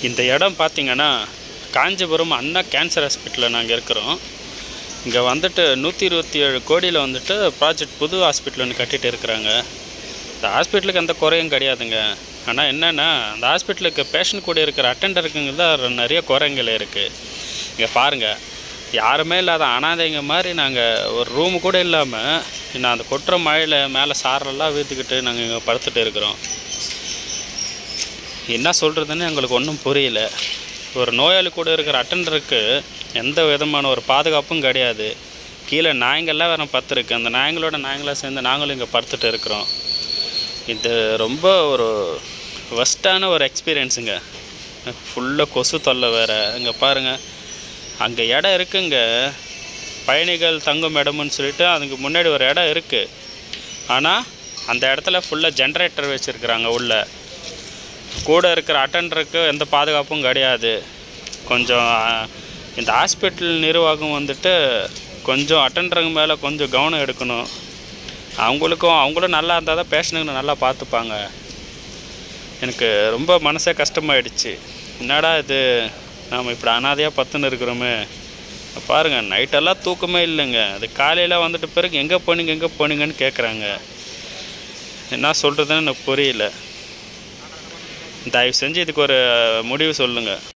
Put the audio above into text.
இந்த இடம் பார்த்திங்கன்னா காஞ்சிபுரம் அண்ணா கேன்சர் ஹாஸ்பிட்டலில் நாங்கள் இருக்கிறோம். இங்கே வந்துட்டு 127 கோடியில் வந்துட்டு ப்ராஜெக்ட் புது ஹாஸ்பிட்டல் ஒன்று கட்டிகிட்டு இருக்கிறாங்க. இந்த ஹாஸ்பிட்டலுக்கு எந்த குறையும் கிடையாதுங்க. ஆனால் என்னென்னா அந்த ஹாஸ்பிட்டலுக்கு பேஷண்ட் கூட இருக்கிற அட்டெண்டருக்குங்க தான் நிறைய குறைங்கள் இருக்குது. இங்கே பாருங்கள், யாருமே இல்லாத அனாதைங்க மாதிரி நாங்கள் ஒரு ரூமு கூட இல்லாமல் நான் அந்த கொட்டுற மழையில் மேலே சாரெல்லாம் வீத்துக்கிட்டு நாங்கள் இங்கே படுத்துட்டு இருக்கிறோம். என்ன சொல்கிறதுன்னு எங்களுக்கு ஒன்றும் புரியல. ஒரு நோயாளி கூட இருக்கிற அட்டெண்டருக்கு எந்த விதமான ஒரு பாதுகாப்பும் கிடையாது. கீழே நாய்ங்கள்லாம் வேறு 10 இருக்குது. அந்த நாய்ங்களாக சேர்ந்து நாங்களும் இங்கே படுத்துட்டு இருக்கிறோம். இது ரொம்ப ஒரு ஒஸ்ட்டான ஒரு எக்ஸ்பீரியன்ஸுங்க. ஃபுல்லாக கொசு தொல்லை வேறு. இங்கே பாருங்கள், அங்கே இடம் இருக்குங்க, பயணிகள் தங்கும் இடம்னு சொல்லிட்டு அதுக்கு முன்னாடி ஒரு இடம் இருக்குது. ஆனால் அந்த இடத்துல ஃபுல்லாக ஜென்ரேட்டர் வச்சுருக்குறாங்க. உள்ள கூட இருக்கிற அட்டெண்டருக்கு எந்த பாதுகாப்பும் கிடையாது. கொஞ்சம் இந்த ஹாஸ்பிட்டல் நிர்வாகம் வந்துட்டு கொஞ்சம் அட்டெண்டருங்க மேலே கொஞ்சம் கவனம் எடுக்கணும். அவங்களும் நல்லா இருந்தால் தான் பேஷண்ட்டுங்களை நல்லா பார்த்துப்பாங்க. எனக்கு ரொம்ப மனசே கஷ்டமாயிடுச்சு. என்னடா இது, நாம் இப்படி அனாதையாக பத்துன்னு இருக்கிறோமே. பாருங்கள், நைட்டெல்லாம் தூக்கமே இல்லைங்க. அது காலையில் வந்துட்டு பிறகு எங்கே போனீங்கன்னு கேட்குறாங்க. என்ன சொல்கிறதுன்னு எனக்கு புரியல. தயவு செஞ்சு இதுக்கு ஒரு முடிவு சொல்லுங்கள்.